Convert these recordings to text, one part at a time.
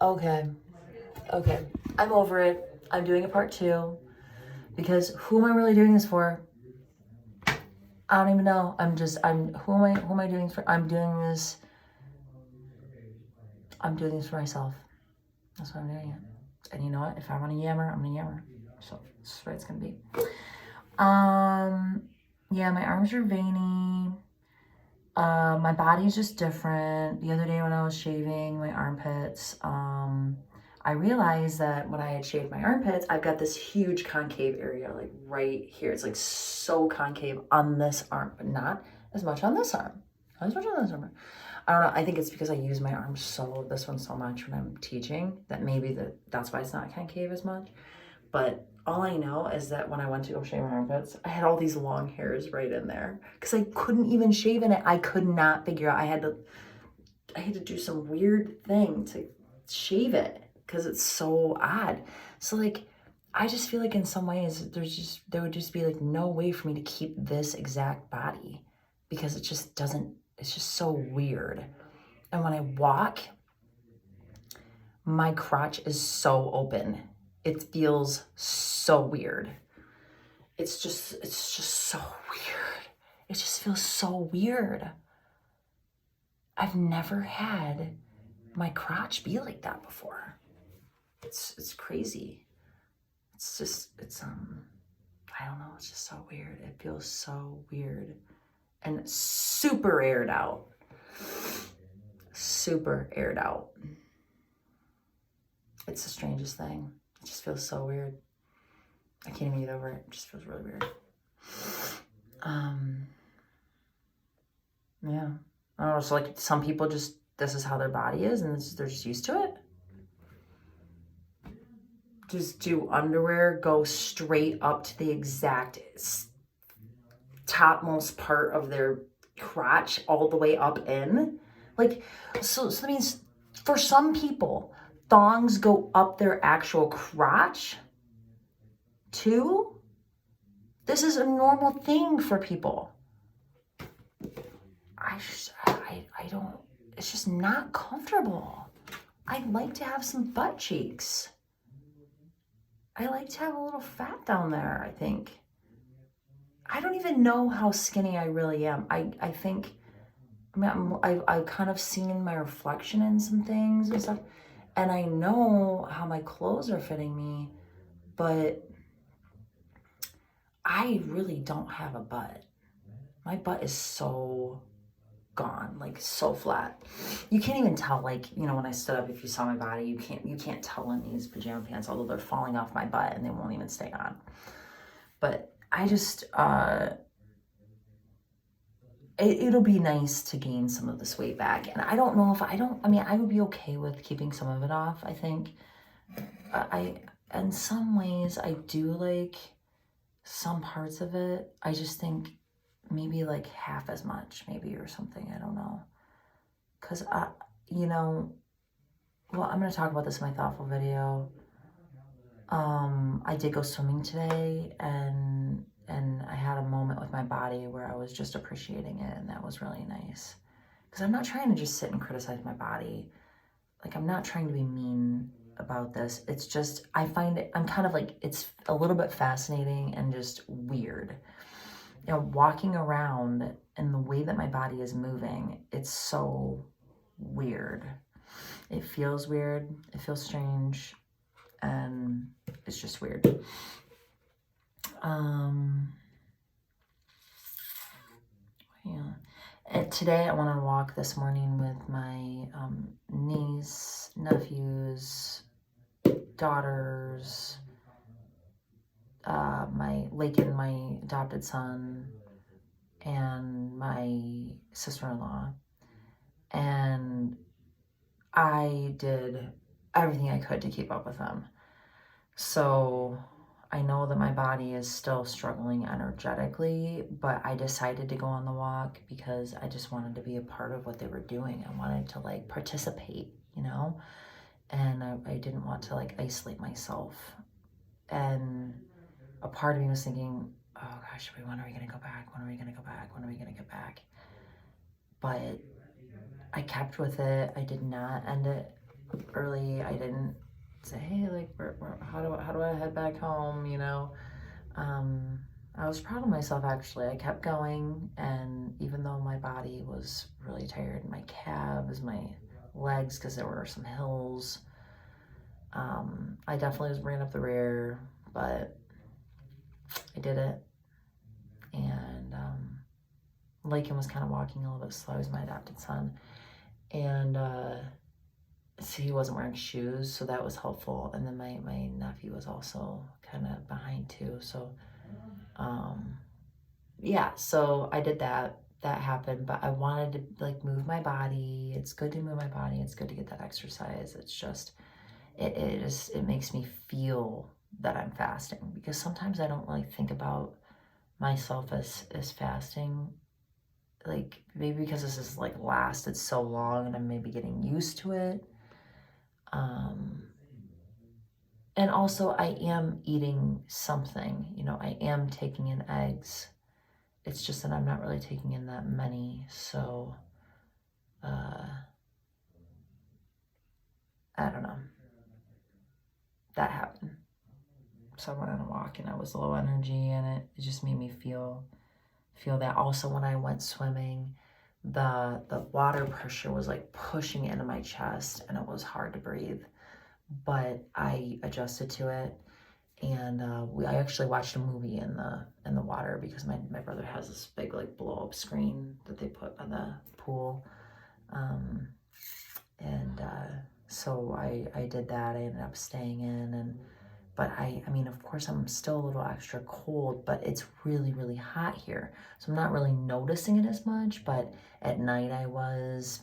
Okay. I'm over it. I'm doing a part 2 because who am I really doing this for? I don't even know. Who am I doing for? I'm doing this for myself. That's why I'm doing it. And you know what? If I want to yammer, I'm gonna yammer. So that's where it's gonna be. Yeah, my arms are veiny. My body's just different. The other day when I was shaving my armpits, I realized that when I had shaved my armpits, I've got this huge concave area, like right here. It's like so concave on this arm, but not as much on this arm. Not as much on this arm. I don't know. I think it's because I use my arm this one so much when I'm teaching that maybe that's why it's not concave as much. But all I know is that when I went to go shave my armpits, I had all these long hairs right in there because I couldn't even shave in it. I could not figure out. I had to do some weird thing to shave it because it's so odd. So like, I just feel like in some ways there would just be like no way for me to keep this exact body because it just doesn't. It's just so weird. And when I walk, my crotch is so open. It feels so weird. It's just so weird. It just feels so weird. I've never had my crotch be like that before. It's crazy. I don't know, it's just so weird. It feels so weird and super aired out. Super aired out. It's the strangest thing. It just feels so weird. I can't even get over it. It just feels really weird. Yeah. I don't know. So like some people this is how their body is and they're just used to it. Just do underwear go straight up to the exact topmost part of their crotch all the way up in. Like, so that means for some people, thongs go up their actual crotch too. This is a normal thing for people. I don't, it's just not comfortable. I'd like to have some butt cheeks. I like to have a little fat down there, I think. I don't even know how skinny I really am. I think, I mean, I've kind of seen my reflection in some things and stuff, and I know how my clothes are fitting me, but I really don't have a butt. My butt is so gone, like so flat. You can't even tell, like, you know, when I stood up, if you saw my body, you can't tell in these pajama pants, although they're falling off my butt and they won't even stay on. But I just, it'll be nice to gain some of this weight back. And I don't know if I would be okay with keeping some of it off, I think. In some ways, I do like some parts of it. I just think maybe like half as much, maybe, or something. I don't know. Because, you know, well, I'm going to talk about this in my thoughtful video. I did go swimming today, and I had a moment with my body where I was just appreciating it, and that was really nice. Because I'm not trying to just sit and criticize my body. Like, I'm not trying to be mean about this. It's just, I find it, I'm kind of like, it's a little bit fascinating and just weird. You know, walking around and the way that my body is moving, it's so weird. It feels weird. It feels strange. And it's just weird. Yeah. And today I went on a walk this morning with my niece, nephews, daughters, my Lakin, my adopted son, and my sister-in-law. And I did everything I could to keep up with them. So I know that my body is still struggling energetically, but I decided to go on the walk because I just wanted to be a part of what they were doing. I wanted to like participate, you know, and I didn't want to like isolate myself. And a part of me was thinking, oh gosh, when are we going to go back? When are we going to go back? When are we going to get back? But I kept with it. I did not end it early. I didn't say, hey, like, how do I head back home, you know? I was proud of myself, actually. I kept going, and even though my body was really tired, my calves, my legs, because there were some hills, I definitely was bringing up the rear, but I did it. And Lakin was kind of walking a little bit slow. He's my adopted son. And so he wasn't wearing shoes, so that was helpful. And then my nephew was also kind of behind too. So yeah, so I did that. That happened, but I wanted to like move my body. It's good to move my body. It's good to get that exercise. It's just it makes me feel that I'm fasting, because sometimes I don't really think about myself as fasting, like maybe because this is like lasted so long and I'm maybe getting used to it. And also I am eating something, you know, I am taking in eggs. It's just that I'm not really taking in that many. So I don't know. That happened. So I went on a walk and I was low energy, and it just made me feel that. Also, when I went swimming, the water pressure was like pushing into my chest and it was hard to breathe. But I adjusted to it, and I actually watched a movie in the water, because my brother has this big like blow up screen that they put on the pool, and so I did that. I ended up staying in, and but I mean, of course, I'm still a little extra cold, but it's really, really hot here. So I'm not really noticing it as much, but at night I was,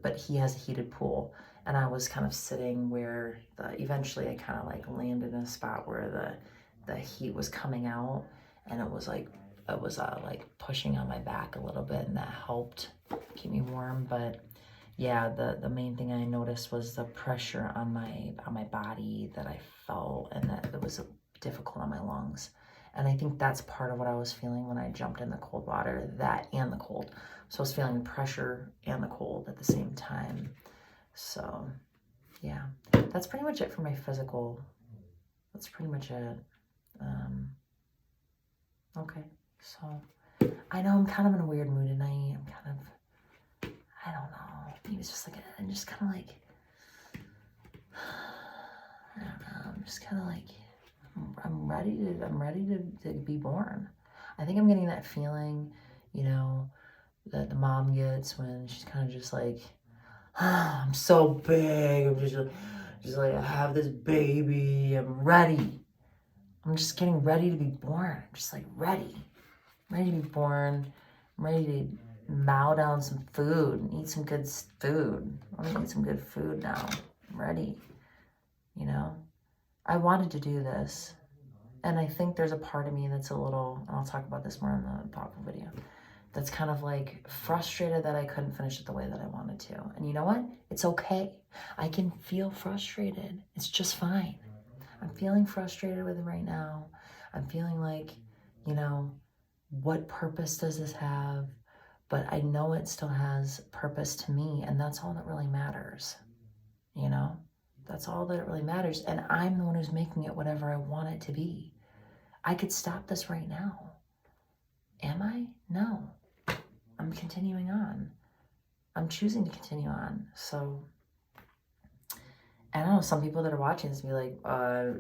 but he has a heated pool, and I was kind of sitting where eventually I kind of like landed in a spot where the heat was coming out, and it was like pushing on my back a little bit, and that helped keep me warm. But yeah, the main thing I noticed was the pressure on my body that I felt, and that it was difficult on my lungs. And I think that's part of what I was feeling when I jumped in the cold water, that and the cold. So I was feeling the pressure and the cold at the same time. So yeah, that's pretty much it for my physical. That's pretty much it. Okay, so I know I'm kind of in a weird mood tonight. I'm kind of, I don't know. Maybe it's just like, I'm just kind of like, I don't know. I'm just kind of like, I'm ready to be born. I think I'm getting that feeling, you know, that the mom gets when she's kind of just like, I'm so big. I'm just like, I have this baby. I'm ready. I'm just getting ready to be born. I'm just like ready to be born. I'm ready to mow down some food and eat some good food. I want to eat some good food now. I'm ready. You know, I wanted to do this. And I think there's a part of me that's a little, and I'll talk about this more in the thoughtful video, that's kind of like frustrated that I couldn't finish it the way that I wanted to. And you know what? It's okay. I can feel frustrated. It's just fine. I'm feeling frustrated with it right now. I'm feeling like, you know, what purpose does this have? But I know it still has purpose to me, and that's all that really matters. You know? That's all that really matters. And I'm the one who's making it whatever I want it to be. I could stop this right now. Am I? No. I'm continuing on. I'm choosing to continue on. So, I don't know, some people that are watching this be like,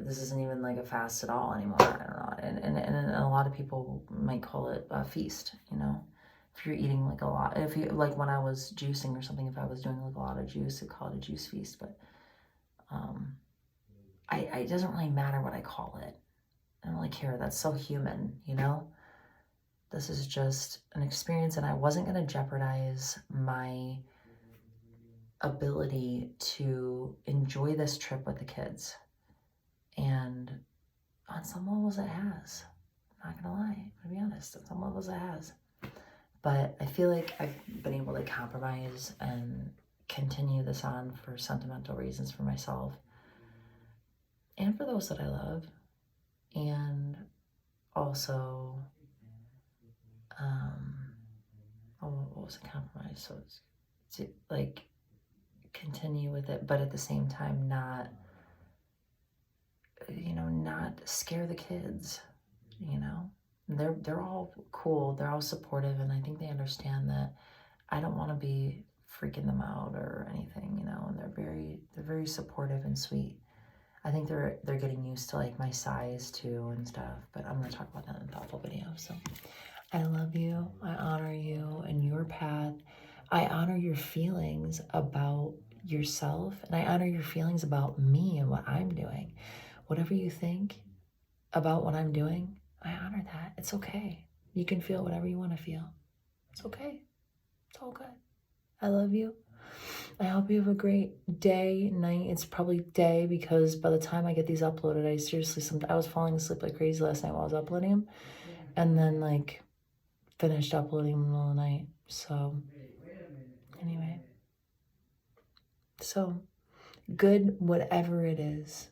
this isn't even like a fast at all anymore. I don't know. And a lot of people might call it a feast, you know? If you're eating like a lot, if you, like when I was juicing or something, if I was doing like a lot of juice, I'd call it a juice feast. But it doesn't really matter what I call it. I don't really care. That's so human, you know? This is just an experience, and I wasn't going to jeopardize my ability to enjoy this trip with the kids. And on some levels it has. I'm not going to lie. I'm going to be honest. On some levels it has. But I feel like I've been able to compromise and continue this on for sentimental reasons for myself and for those that I love. And also, what was a compromise? So it's like continue with it, but at the same time not, you know, not scare the kids, you know. They're all cool, they're all supportive, and I think they understand that I don't want to be freaking them out or anything, you know, and they're very supportive and sweet. I think they're getting used to like my size too and stuff, but I'm gonna talk about that in a thoughtful video. So I love you, I honor you and your path. I honor your feelings about yourself, and I honor your feelings about me and what I'm doing. Whatever you think about what I'm doing, I honor that. It's okay. You can feel whatever you want to feel. It's okay. It's all good. I love you. I hope you have a great day, night. It's probably day because by the time I get these uploaded, I was falling asleep like crazy last night while I was uploading them, and then like finished uploading them in the middle of the night. So anyway, so good, whatever it is.